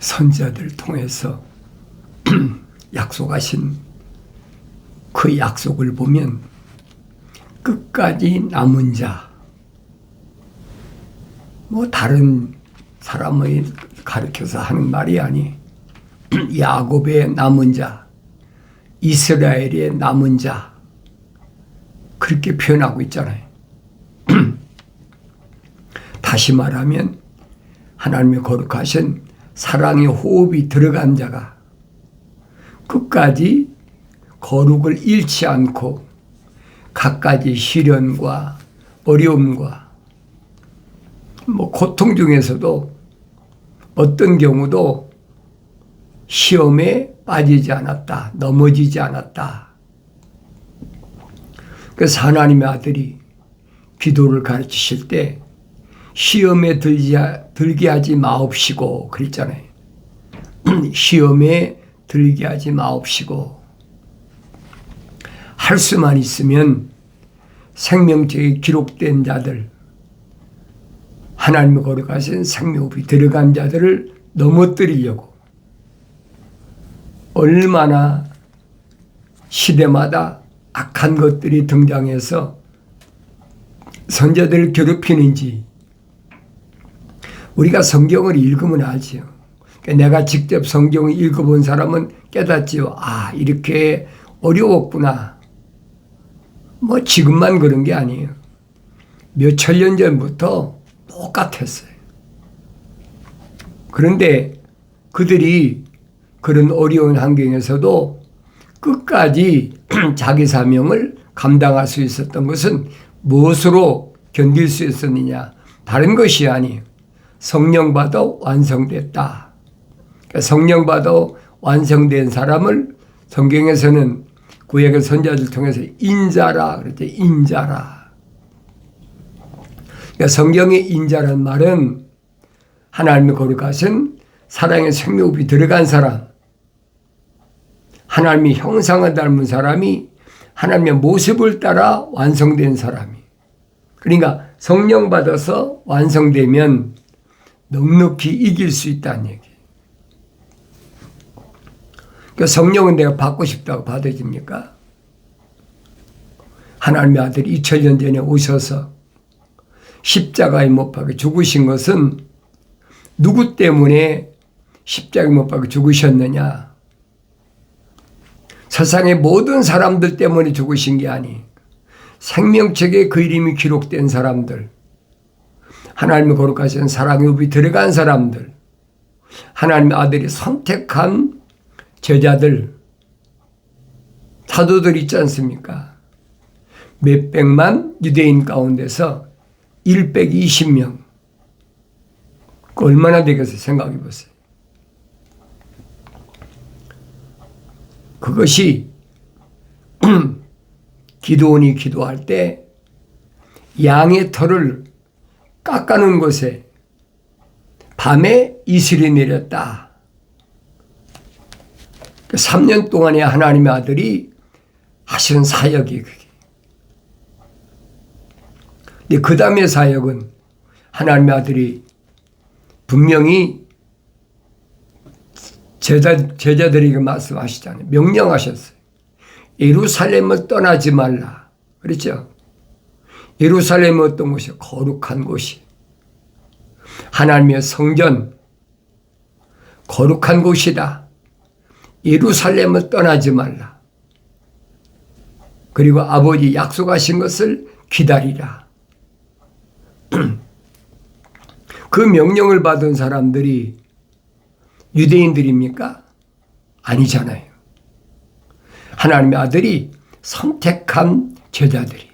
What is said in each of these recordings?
선지자들 통해서 약속하신 그 약속을 보면 끝까지 남은 자, 뭐 다른 사람의 가르쳐서 하는 말이 아니, 야곱의 남은 자, 이스라엘의 남은 자, 그렇게 표현하고 있잖아요. 다시 말하면 하나님의 거룩하신 사랑의 호흡이 들어간 자가 끝까지 거룩을 잃지 않고 갖가지 시련과 어려움과 뭐 고통 중에서도 어떤 경우도 시험에 빠지지 않았다, 넘어지지 않았다. 그래서 하나님의 아들이 기도를 가르치실 때 시험에 들게 하지 마옵시고 그랬잖아요. 시험에 들게 하지 마옵시고, 할 수만 있으면 생명책에 기록된 자들, 하나님의 거룩하신 생명호흡이 들어간 자들을 넘어뜨리려고 얼마나 시대마다 악한 것들이 등장해서 선자들을 괴롭히는지 우리가 성경을 읽으면 알지요. 내가 직접 성경을 읽어본 사람은 깨닫지요. 아, 이렇게 어려웠구나. 뭐 지금만 그런 게 아니에요. 몇 천 년 전부터 똑같았어요. 그런데 그들이 그런 어려운 환경에서도 끝까지 자기 사명을 감당할 수 있었던 것은 무엇으로 견딜 수 있었느냐? 다른 것이 아니에요. 성령 받아 완성됐다. 성령 받아 완성된 사람을 성경에서는 구약의 선지자들 통해서 인자라 그랬죠. 인자라. 그러니까 성경의 인자라는 말은 하나님의 거룩하신 사랑의 생명호흡이 들어간 사람, 하나님의 형상을 닮은 사람이 하나님의 모습을 따라 완성된 사람이. 그러니까 성령 받아서 완성되면 넉넉히 이길 수 있다는 얘기. 그러니까 성령은 내가 받고 싶다고 받아집니까? 하나님의 아들이 2000년 전에 오셔서 십자가에 못 박혀 죽으신 것은 누구 때문에 십자가에 못 박혀 죽으셨느냐? 세상의 모든 사람들 때문에 죽으신 게 아니, 생명책에 그 이름이 기록된 사람들, 하나님의 거룩하신 사랑의 호흡이 들어간 사람들, 하나님의 아들이 선택한 제자들, 사도들 있지 않습니까? 몇백만 유대인 가운데서 120명. 그 얼마나 되겠어요? 생각해 보세요. 그것이 기도원이 기도할 때 양의 털을 깎아놓은 곳에 밤에 이슬이 내렸다. 3년 동안에 하나님의 아들이 하시는 사역이 그게. 근데 그 다음의 사역은 하나님의 아들이 분명히 제자들에게 말씀하시잖아요. 명령하셨어요. 예루살렘을 떠나지 말라. 그렇죠? 예루살렘은 어떤 곳이요? 거룩한 곳이. 하나님의 성전, 거룩한 곳이다. 예루살렘을 떠나지 말라. 그리고 아버지 약속하신 것을 기다리라. 그 명령을 받은 사람들이 유대인들입니까? 아니잖아요. 하나님의 아들이 선택한 제자들이.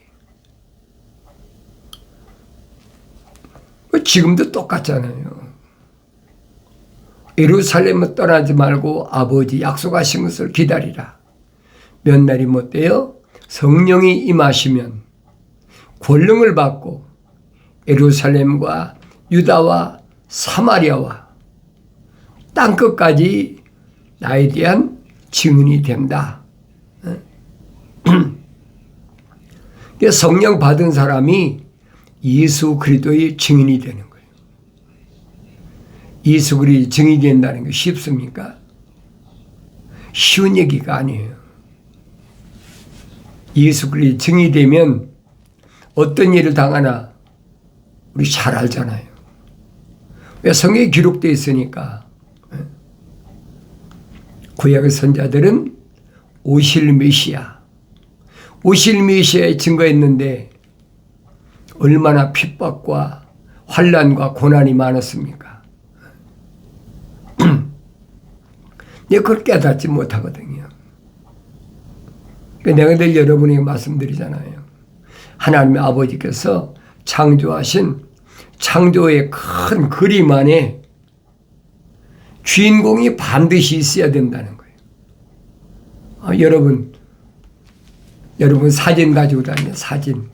지금도 똑같잖아요. 예루살렘을 떠나지 말고 아버지 약속하신 것을 기다리라. 몇 날이 못 돼요? 성령이 임하시면 권능을 받고 예루살렘과 유다와 사마리아와 땅끝까지 나에 대한 증인이 된다. 성령 받은 사람이 예수 그리스도의 증인이 되는 거예요. 예수 그리스도의 증이 된다는 게 쉽습니까? 쉬운 얘기가 아니에요. 예수 그리스도의 증이 되면 어떤 일을 당하나 우리 잘 알잖아요. 왜? 성경에 기록되어 있으니까. 구약의 선자들은 오실 메시아, 오실 메시아에 증거했는데 얼마나 핍박과 환난과 고난이 많았습니까? 내가 그걸 깨닫지 못하거든요. 내가 늘 여러분에게 말씀드리잖아요. 하나님의 아버지께서 창조하신 창조의 큰 그림 안에 주인공이 반드시 있어야 된다는 거예요. 여러분 사진 가지고 다녀요. 사진.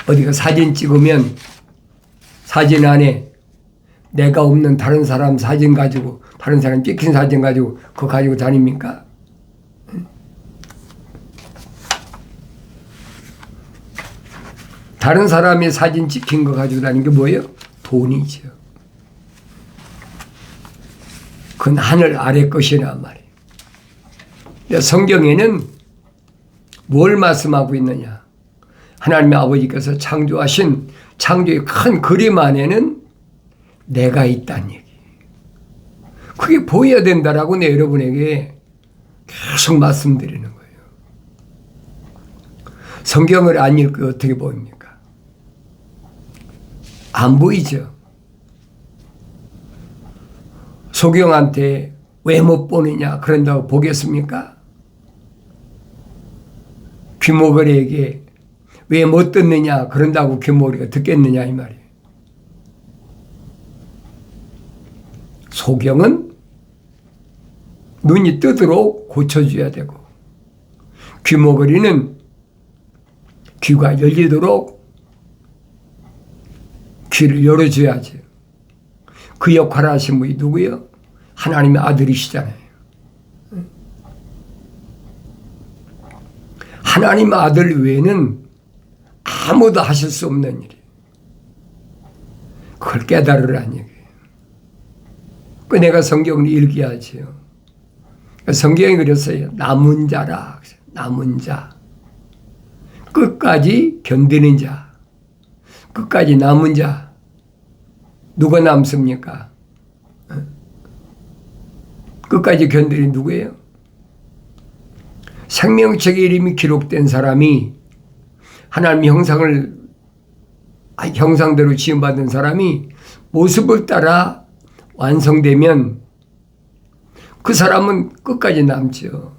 어디가 사진 찍으면 사진 안에 내가 없는 다른 사람 사진 가지고, 다른 사람 찍힌 사진 가지고 그거 가지고 다닙니까? 다른 사람의 사진 찍힌 거 가지고 다니는 게 뭐예요? 돈이죠. 그건 하늘 아래 것이란 말이에요. 성경에는 뭘 말씀하고 있느냐? 하나님의 아버지께서 창조하신 창조의 큰 그림 안에는 내가 있다는 얘기. 그게 보여야 된다라고 내 여러분에게 계속 말씀드리는 거예요. 성경을 안 읽고 어떻게 보입니까? 안 보이죠. 소경한테 왜 못 보느냐 그런다고 보겠습니까? 귀머거리에게 왜 못 듣느냐 그런다고 귀머거리가 듣겠느냐 이 말이에요. 소경은 눈이 뜨도록 고쳐줘야 되고 귀머거리는 귀가 열리도록 귀를 열어줘야지. 그 역할을 하신 분이 누구예요? 하나님의 아들이시잖아요. 하나님의 아들 외에는 아무도 하실 수 없는 일이에요. 그걸 깨달으라는 얘기예요. 그 내가 성경을 읽어야지요. 성경이 그랬어요. 남은 자라. 남은 자. 끝까지 견디는 자. 끝까지 남은 자. 누가 남습니까? 끝까지 견디는 누구예요? 생명책의 이름이 기록된 사람이 하나님의 형상대로 지음받은 사람이 모습을 따라 완성되면 그 사람은 끝까지 남죠.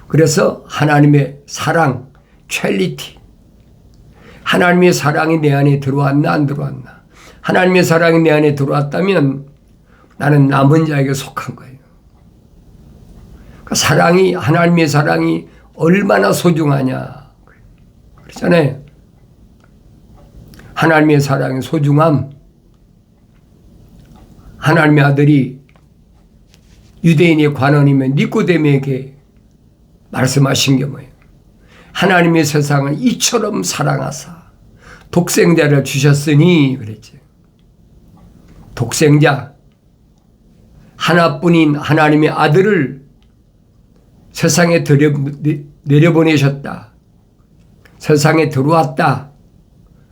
그래서 하나님의 사랑, 첼리티. 하나님의 사랑이 내 안에 들어왔나 안 들어왔나. 하나님의 사랑이 내 안에 들어왔다면 나는 남은 자에게 속한 거예요. 사랑이, 하나님의 사랑이 얼마나 소중하냐. 그렇잖아요. 하나님의 사랑의 소중함. 하나님의 아들이 유대인의 관원이면 니고데모에게 말씀하신 게 뭐예요? 하나님의 세상을 이처럼 사랑하사 독생자를 주셨으니 그랬죠. 독생자, 하나뿐인 하나님의 아들을 세상에 내려보내셨다. 세상에 들어왔다.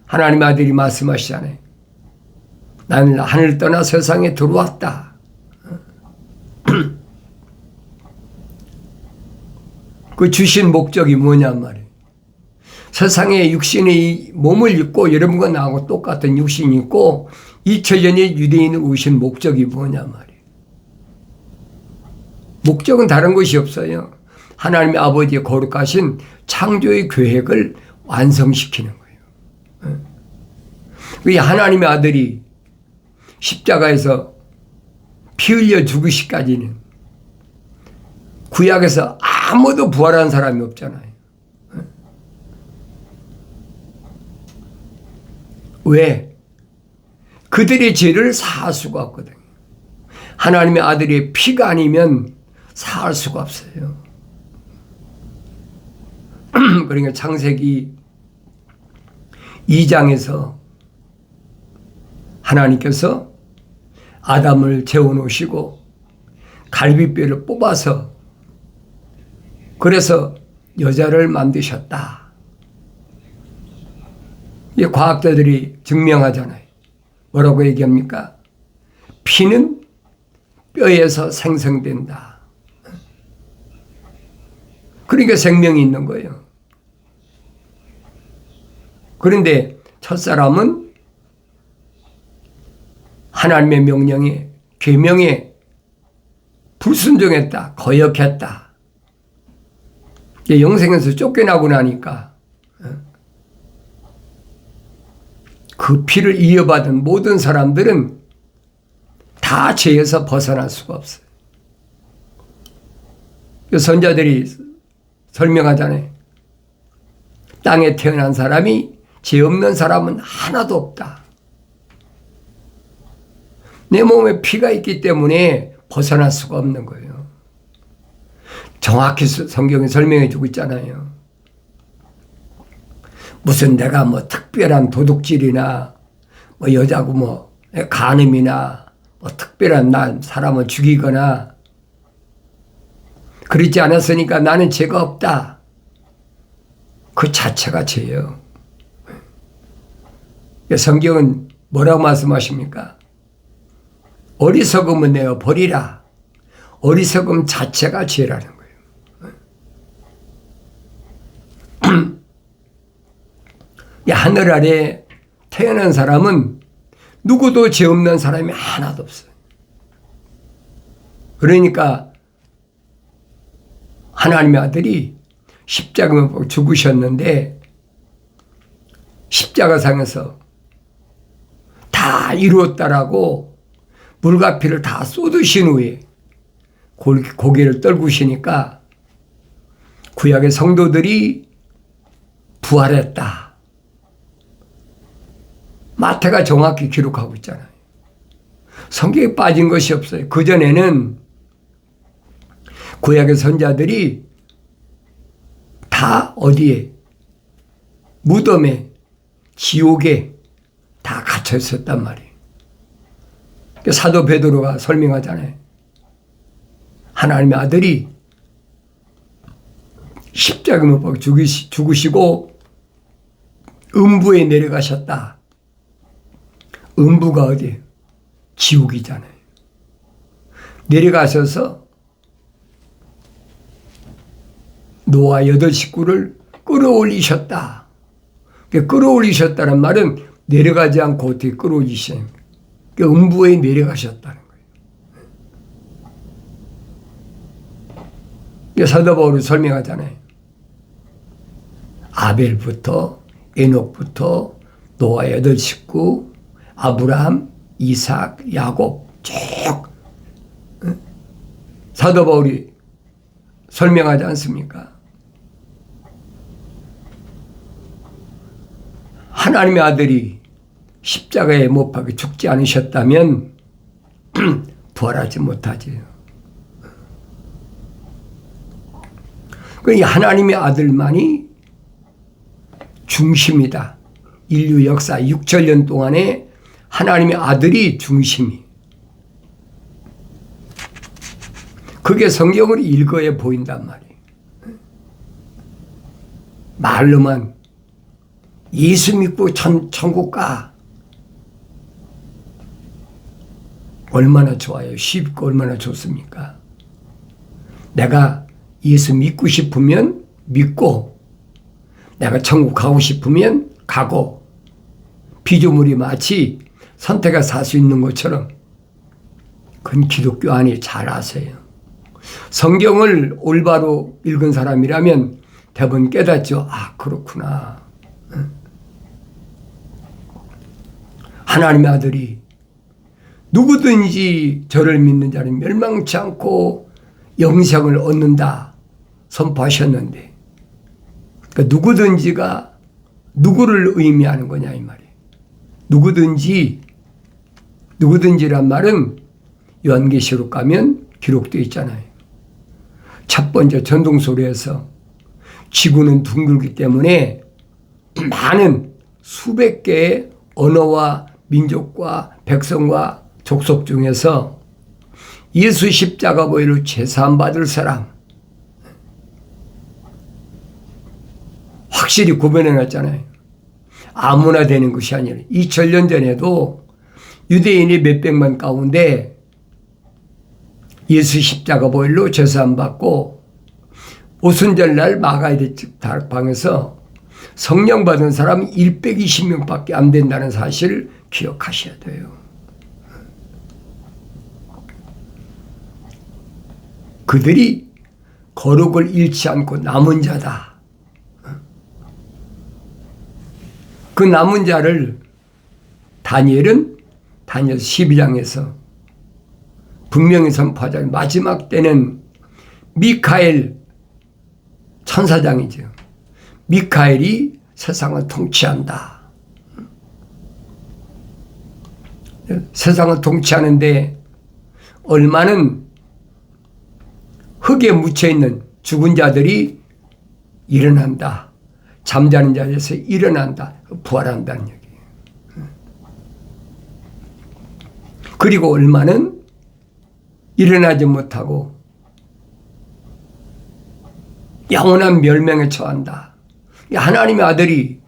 하나님의 아들이 말씀하시잖아요. 나는 하늘을 떠나 세상에 들어왔다. 그 주신 목적이 뭐냔 말이에요. 세상에 육신의 몸을 입고 여러분과 나하고 똑같은 육신이 있고 2000년의 유대인을 오신 목적이 뭐냔 말이에요. 목적은 다른 것이 없어요. 하나님의 아버지의 거룩하신 창조의 계획을 완성시키는 거예요. 그 하나님의 아들이 십자가에서 피 흘려 죽으시기까지는 구약에서 아무도 부활한 사람이 없잖아요. 왜? 그들의 죄를 사할 수가 없거든요. 하나님의 아들의 피가 아니면 사할 수가 없어요. 그러니까 창세기 2장에서 하나님께서 아담을 재워놓으시고 갈비뼈를 뽑아서 그래서 여자를 만드셨다. 이 과학자들이 증명하잖아요. 뭐라고 얘기합니까? 피는 뼈에서 생성된다. 그러니까 생명이 있는 거예요. 그런데 첫사람은 하나님의 명령에, 계명에 불순종했다. 거역했다. 영생에서 쫓겨나고 나니까 그 피를 이어받은 모든 사람들은 다 죄에서 벗어날 수가 없어요. 선자들이 설명하잖아요. 땅에 태어난 사람이 죄 없는 사람은 하나도 없다. 내 몸에 피가 있기 때문에 벗어날 수가 없는 거예요. 정확히 성경에 설명해 주고 있잖아요. 무슨 내가 뭐 특별한 도둑질이나 뭐 여자고 뭐 간음이나 뭐 특별한 난 사람을 죽이거나 그렇지 않았으니까 나는 죄가 없다. 그 자체가 죄예요. 성경은 뭐라고 말씀하십니까? 어리석음은 내어 버리라. 어리석음 자체가 죄라는 거예요. 하늘 아래 태어난 사람은 누구도 죄 없는 사람이 하나도 없어요. 그러니까 하나님의 아들이 십자가에 죽으셨는데 십자가상에서 다 이루었다라고 물과 피를 다 쏟으신 후에 고개를 떨구시니까 구약의 성도들이 부활했다. 마태가 정확히 기록하고 있잖아요. 성경에 빠진 것이 없어요. 그전에는 구약의 선자들이 다 어디에? 무덤에, 지옥에 다 갇혀 있었단 말이에요. 사도 베드로가 설명하잖아요. 하나님의 아들이 십자가에 못 박혀 죽으시고 음부에 내려가셨다. 음부가 어디예요? 지옥이잖아요. 내려가셔서 노아 8 식구를 끌어올리셨다. 끌어올리셨다는 말은 내려가지 않고 어떻게 끌어올리시는 거예요. 음부에 내려가셨다는 거예요. 사도 바울이 설명하잖아요. 아벨부터 에녹부터 노아 8 식구, 아브라함, 이삭, 야곱 쭉 사도 바울이 설명하지 않습니까? 하나님의 아들이 십자가에 못 박혀 죽지 않으셨다면 부활하지 못하지. 그러니 하나님의 아들만이 중심이다. 인류 역사 6천년 동안에 하나님의 아들이 중심이. 그게 성경을 읽어야 보인단 말이에요. 말로만 예수 믿고 천국 가. 얼마나 좋아요. 쉽고 얼마나 좋습니까? 내가 예수 믿고 싶으면 믿고 내가 천국 가고 싶으면 가고 피조물이 마치 선택해서 살 수 있는 것처럼 그건 기독교 안에 잘 아세요. 성경을 올바로 읽은 사람이라면 대부분 깨닫죠. 아, 그렇구나. 하나님의 아들이 누구든지 저를 믿는 자는 멸망치 않고 영생을 얻는다 선포하셨는데 그러니까 누구든지가 누구를 의미하는 거냐 이 말이에요. 누구든지란 말은 요한계시록 가면 기록되어 있잖아요. 첫 번째 전동소리에서 지구는 둥글기 때문에 많은 수백 개의 언어와 민족과 백성과 족속 중에서 예수 십자가 보혈로 제사함받을 사람 확실히 구분해놨잖아요. 아무나 되는 것이 아니라 2000년 전에도 유대인이 몇백만 가운데 예수 십자가 보혈로 제사함받고 오순절날 마가의 다락방에서 성령 받은 사람 120명밖에 안 된다는 사실을 기억하셔야 돼요. 그들이 거룩을 잃지 않고 남은 자다. 그 남은 자를 다니엘 12장에서 분명히 선포하자면 마지막 때는 미카엘 천사장이죠. 미카엘이 세상을 통치한다. 세상을 통치하는데 얼마는 흙에 묻혀있는 죽은 자들이 일어난다. 잠자는 자에서 일어난다. 부활한다는 얘기예요. 그리고 얼마는 일어나지 못하고 영원한 멸망에 처한다. 하나님의 아들이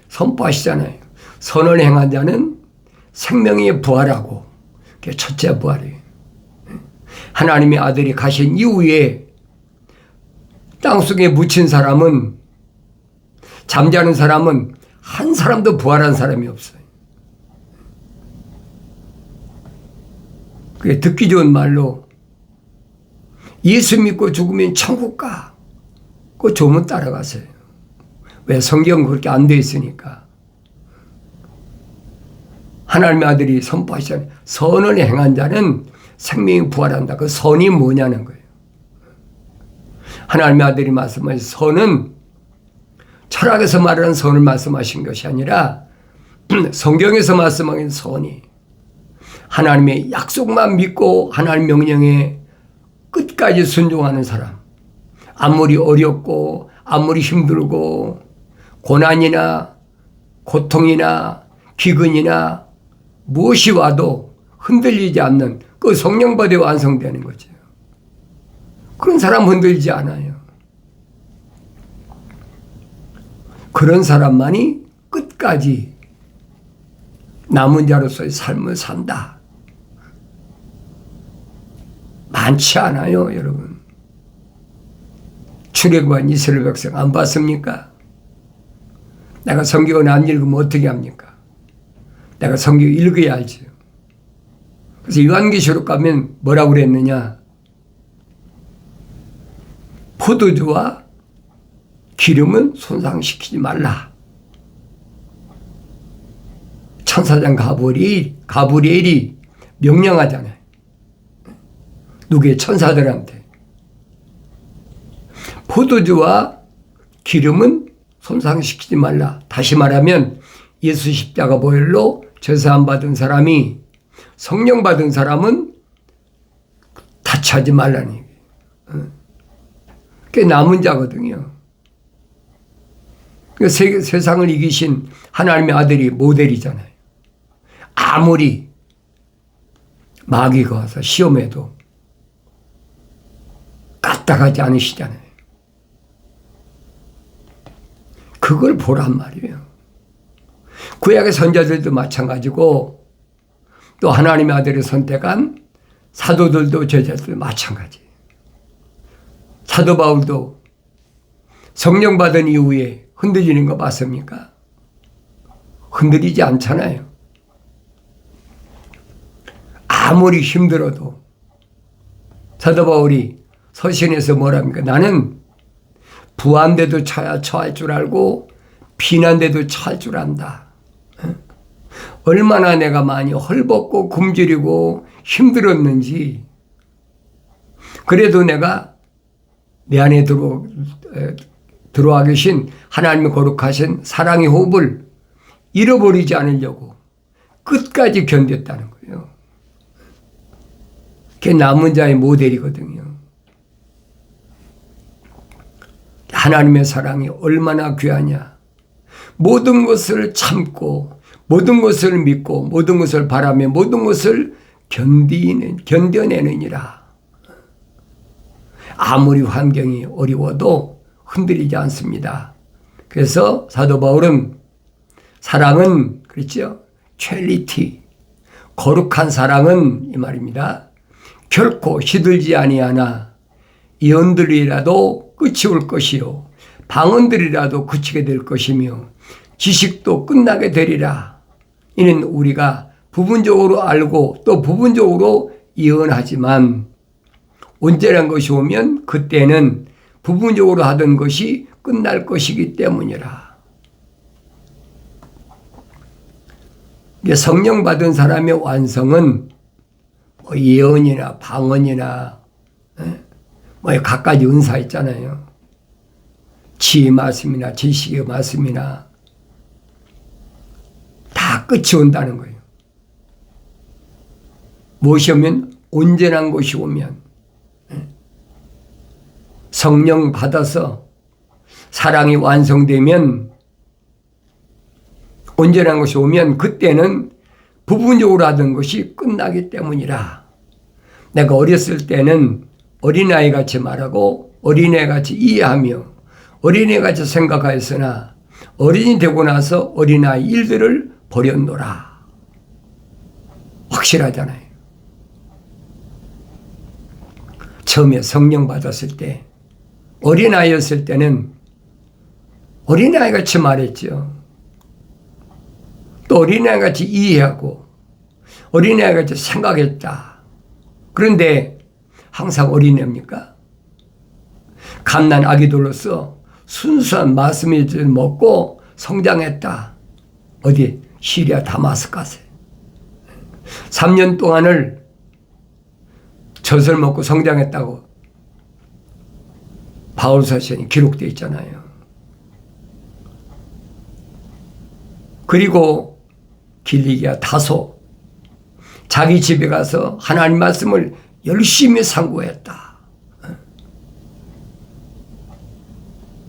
선포하시잖아요. 선을 행한 자는 생명이 부활하고 그게 첫째 부활이에요. 하나님의 아들이 가신 이후에 땅속에 묻힌 사람은 잠자는 사람은 한 사람도 부활한 사람이 없어요. 그게 듣기 좋은 말로 예수 믿고 죽으면 천국 가. 그 조문 따라가세요. 왜? 성경은 그렇게 안 돼 있으니까. 하나님의 아들이 선포하시잖아요. 선을 행한 자는 생명이 부활한다. 그 선이 뭐냐는 거예요. 하나님의 아들이 말씀하신 선은 철학에서 말하는 선을 말씀하신 것이 아니라 성경에서 말씀하신 선이 하나님의 약속만 믿고 하나님 명령에 끝까지 순종하는 사람. 아무리 어렵고 아무리 힘들고 고난이나 고통이나 기근이나 무엇이 와도 흔들리지 않는 그 성령받에 완성되는 거죠. 그런 사람 흔들리지 않아요. 그런 사람만이 끝까지 남은 자로서의 삶을 산다. 많지 않아요, 여러분. 출애굽한 이스라엘 백성 안 봤습니까? 내가 성경을 안 읽으면 어떻게 합니까? 내가 성경 읽어야 알죠. 그래서 요한계시록 가면 뭐라고 그랬느냐? 포도주와 기름은 손상시키지 말라. 천사장 가브리엘이 명령하잖아요. 누구의 천사들한테. 포도주와 기름은 손상시키지 말라. 다시 말하면 예수 십자가 보혈로 제사함 받은 사람이 성령 받은 사람은 타치하지 말라는 얘기예요. 그게 남은 자거든요. 세상을 이기신 하나님의 아들이 모델이잖아요. 아무리 마귀가 와서 시험해도 까딱하지 않으시잖아요. 그걸 보란 말이에요. 구약의 선자들도 마찬가지고 또 하나님의 아들을 선택한 사도들도 제자들도 마찬가지예요. 사도 바울도 성령 받은 이후에 흔들리는 거 봤습니까? 흔들리지 않잖아요. 아무리 힘들어도 사도 바울이 서신에서 뭐랍니까? 나는 부한데도 처할 줄 알고 피난데도 처할 줄 안다. 얼마나 내가 많이 헐벗고 굶주리고 힘들었는지 그래도 내가 내 안에 들어와 계신 하나님의 거룩하신 사랑의 호흡을 잃어버리지 않으려고 끝까지 견뎠다는 거예요. 그게 남은 자의 모델이거든요. 하나님의 사랑이 얼마나 귀하냐. 모든 것을 참고 모든 것을 믿고 모든 것을 바라며 모든 것을 견뎌내느니라. 아무리 환경이 어려워도 흔들리지 않습니다. 그래서 사도 바울은 사랑은 그렇죠. 첼리티 거룩한 사랑은 이 말입니다. 결코 시들지 아니하나 이언들이라도 끝이 올 것이요 방언들이라도 그치게 될 것이며 지식도 끝나게 되리라. 이는 우리가 부분적으로 알고 또 부분적으로 예언하지만 온전한 것이 오면 그때는 부분적으로 하던 것이 끝날 것이기 때문이라. 성령 받은 사람의 완성은 뭐 예언이나 방언이나 뭐 갖가지 은사 있잖아요. 지혜 말씀이나 지식의 말씀이나 다 끝이 온다는 거예요. 무엇이 오면? 온전한 것이 오면. 성령 받아서 사랑이 완성되면 온전한 것이 오면 그때는 부분적으로 하던 것이 끝나기 때문이라. 내가 어렸을 때는 어린아이같이 말하고 어린애같이 이해하며 어린애같이 생각하였으나 어린이 되고 나서 어린아이 일들을 버렸노라. 확실하잖아요. 처음에 성령 받았을 때 어린아이였을 때는 어린아이같이 말했죠. 또 어린아이같이 이해하고 어린아이같이 생각했다. 그런데 항상 어린애입니까? 갓난 아기들로서 순수한 말씀을 먹고 성장했다. 어디? 시리아 다마스카스에 3년 동안을 젖을 먹고 성장했다고 바울서신이 기록되어 있잖아요. 그리고 길리기아 다소 자기 집에 가서 하나님 말씀을 열심히 상고했다.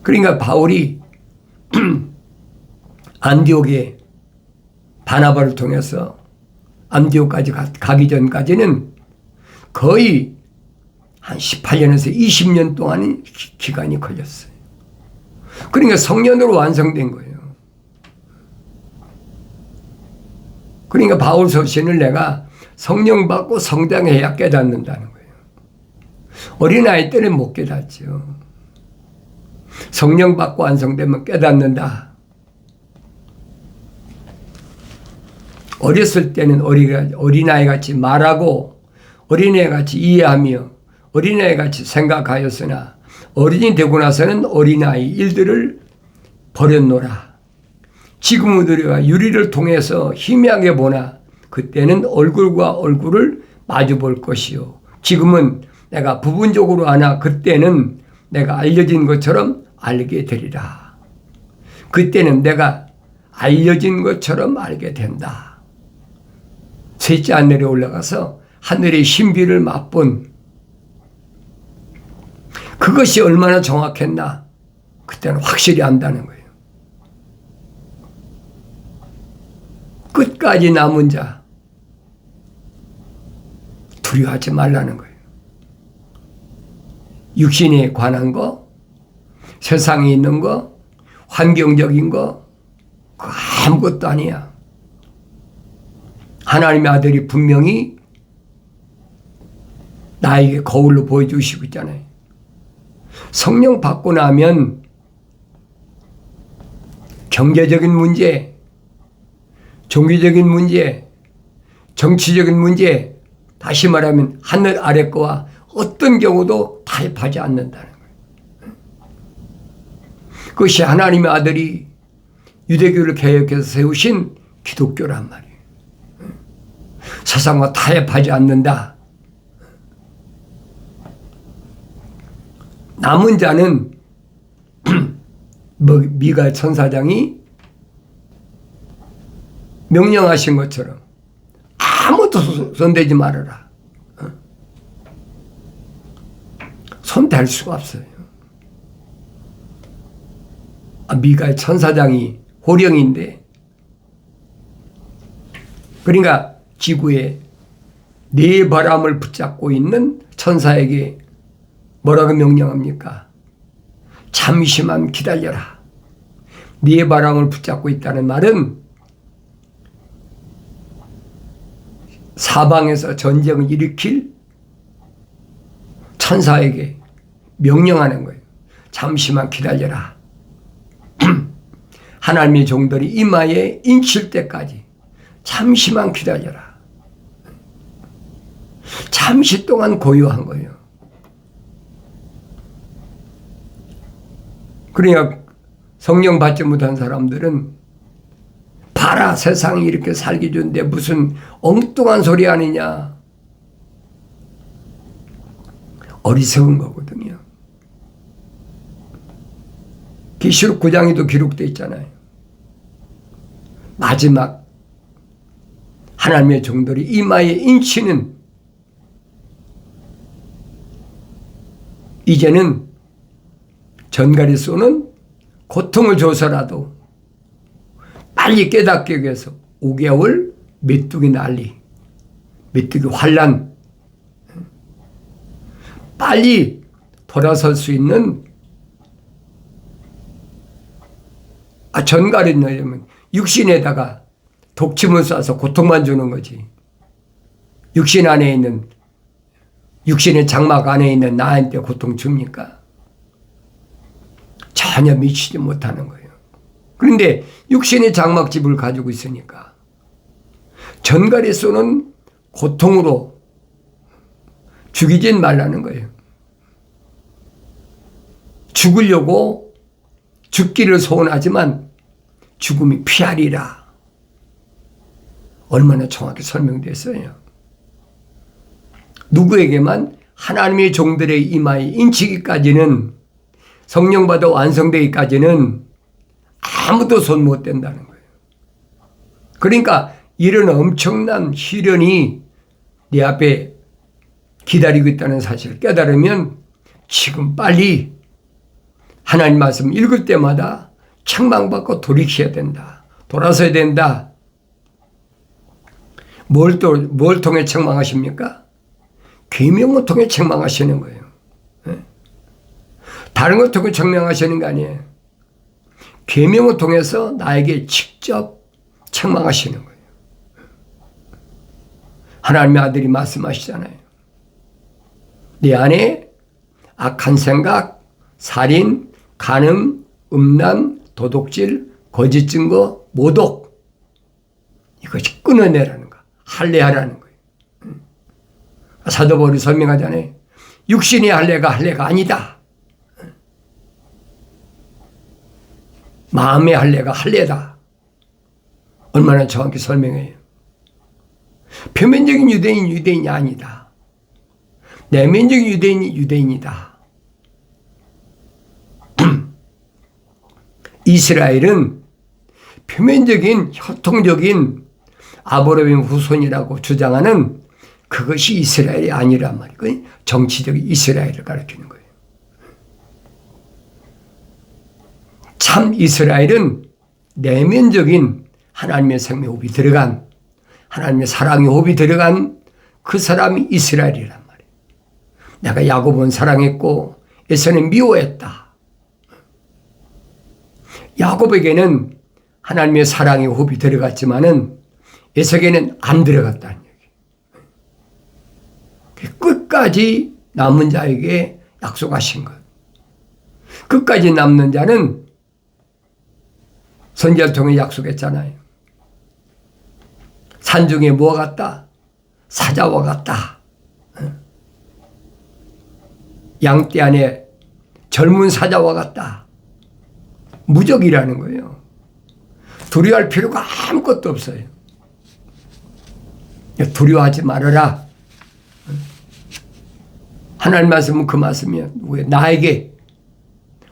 그러니까 바울이 안디옥에 바나바를 통해서 안디옥까지 가기 전까지는 거의 한 18년에서 20년 동안 기간이 걸렸어요. 그러니까 성령으로 완성된 거예요. 그러니까 바울 서신을 내가 성령 받고 성장해야 깨닫는다는 거예요. 어린아이 때는 못 깨닫죠. 성령 받고 완성되면 깨닫는다. 어렸을 때는 어린아이같이 말하고 어린애같이 이해하며 어린애같이 생각하였으나 어린이 되고 나서는 어린아이 일들을 버렸노라. 지금은 우리가 유리를 통해서 희미하게 보나 그때는 얼굴과 얼굴을 마주 볼 것이요. 지금은 내가 부분적으로 하나 그때는 내가 알려진 것처럼 알게 되리라. 그때는 내가 알려진 것처럼 알게 된다. 셋째 하늘에 올라가서 하늘의 신비를 맛본 그것이 얼마나 정확했나 그때는 확실히 안다는 거예요. 끝까지 남은 자 두려워하지 말라는 거예요. 육신에 관한 거, 세상에 있는 거, 환경적인 거 그거 아무것도 아니야. 하나님의 아들이 분명히 나에게 거울로 보여주시고 있잖아요. 성령 받고 나면 경제적인 문제, 종교적인 문제, 정치적인 문제, 다시 말하면 하늘 아래 거와 어떤 경우도 타협하지 않는다는 거예요. 그것이 하나님의 아들이 유대교를 개혁해서 세우신 기독교란 말이에요. 세상과 타협하지 않는다. 남은 자는 미가 천사장이 명령하신 것처럼 아무것도 손대지 말아라. 손댈 수가 없어요. 미가의 천사장이 호령인데 그러니까 지구에 네 바람을 붙잡고 있는 천사에게 뭐라고 명령합니까? 잠시만 기다려라. 네 바람을 붙잡고 있다는 말은 사방에서 전쟁을 일으킬 천사에게 명령하는 거예요. 잠시만 기다려라. 하나님의 종들이 이마에 인칠 때까지 잠시만 기다려라. 잠시 동안 고요한 거예요. 그러니까 성령 받지 못한 사람들은 봐라, 세상이 이렇게 살기 좋은데 무슨 엉뚱한 소리 아니냐. 어리석은 거거든요. 계시록 9장에도 기록되어 있잖아요. 마지막 하나님의 종들이 이마에 인치는 이제는 전갈이 쏘는 고통을 줘서라도 빨리 깨닫기 위해서 5개월 메뚜기 난리, 메뚜기 환란, 빨리 돌아설 수 있는 전갈이 넣으면 육신에다가 독침을 쏴서 고통만 주는 거지. 육신 안에 있는, 육신의 장막 안에 있는 나한테 고통 줍니까? 전혀 미치지 못하는 거예요. 그런데 육신의 장막집을 가지고 있으니까 전갈이 쏘는 고통으로 죽이진 말라는 거예요. 죽으려고 죽기를 소원하지만 죽음이 피하리라. 얼마나 정확히 설명됐어요. 누구에게만? 하나님의 종들의 이마에 인치기까지는, 성령 받아 완성되기까지는 아무도 손 못 댄다는 거예요. 그러니까 이런 엄청난 시련이 내 앞에 기다리고 있다는 사실을 깨달으면 지금 빨리 하나님 말씀 읽을 때마다 책망받고 돌이켜야 된다. 돌아서야 된다. 뭘 통해 책망하십니까? 계명을 통해 책망하시는 거예요. 다른 걸 통해 책망하시는 거 아니에요. 계명을 통해서 나에게 직접 책망하시는 거예요. 하나님의 아들이 말씀하시잖아요. 내 안에 악한 생각, 살인, 간음, 음란, 도둑질, 거짓 증거, 모독, 이것이 끊어내라는 거, 할례하라는 거예요. 사도 바울이 설명하잖아요. 육신의 할례가 아니다. 마음의 할례가 할례다. 얼마나 정확히 설명해요. 표면적인 유대인이 아니다. 내면적인 유대인이다. 이스라엘은 표면적인 혈통적인 아브라함의 후손이라고 주장하는 그것이 이스라엘이 아니란 말이에요. 정치적인 이스라엘을 가리키는 거예요. 참 이스라엘은 내면적인 하나님의 생명 호흡이 들어간, 하나님의 사랑의 호흡이 들어간 그 사람이 이스라엘이란 말이에요. 내가 야곱은 사랑했고 에서는 미워했다. 야곱에게는 하나님의 사랑의 호흡이 들어갔지만은 에서에게는 안 들어갔다는 얘기. 끝까지 남은 자에게 약속하신 것. 끝까지 남는 자는 선지자를 통해 약속했잖아요. 산중에 뭐가 같다? 사자와 같다. 양떼 안에 젊은 사자와 같다. 무적이라는 거예요. 두려워할 필요가 아무것도 없어요. 두려워하지 말아라. 하나님 말씀은 그 말씀이에요. 나에게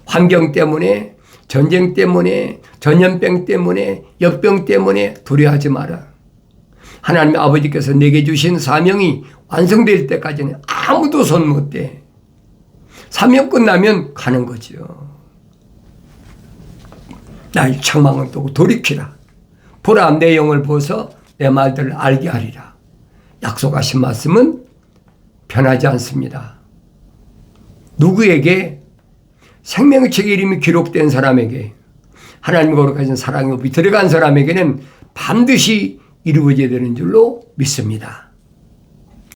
환경 때문에, 전쟁 때문에, 전염병 때문에, 역병 때문에 두려워하지 마라. 하나님 아버지께서 내게 주신 사명이 완성될 때까지는 아무도 손 못 대. 사명 끝나면 가는 거죠. 나의 책망을 두고 돌이키라. 보라, 내 영을 보소. 내 말들을 알게 하리라. 약속하신 말씀은 변하지 않습니다. 누구에게? 생명의 책에 이름이 기록된 사람에게, 하나님 거룩하신 사랑의 법이 들어간 사람에게는 반드시 이루어져야 되는 줄로 믿습니다.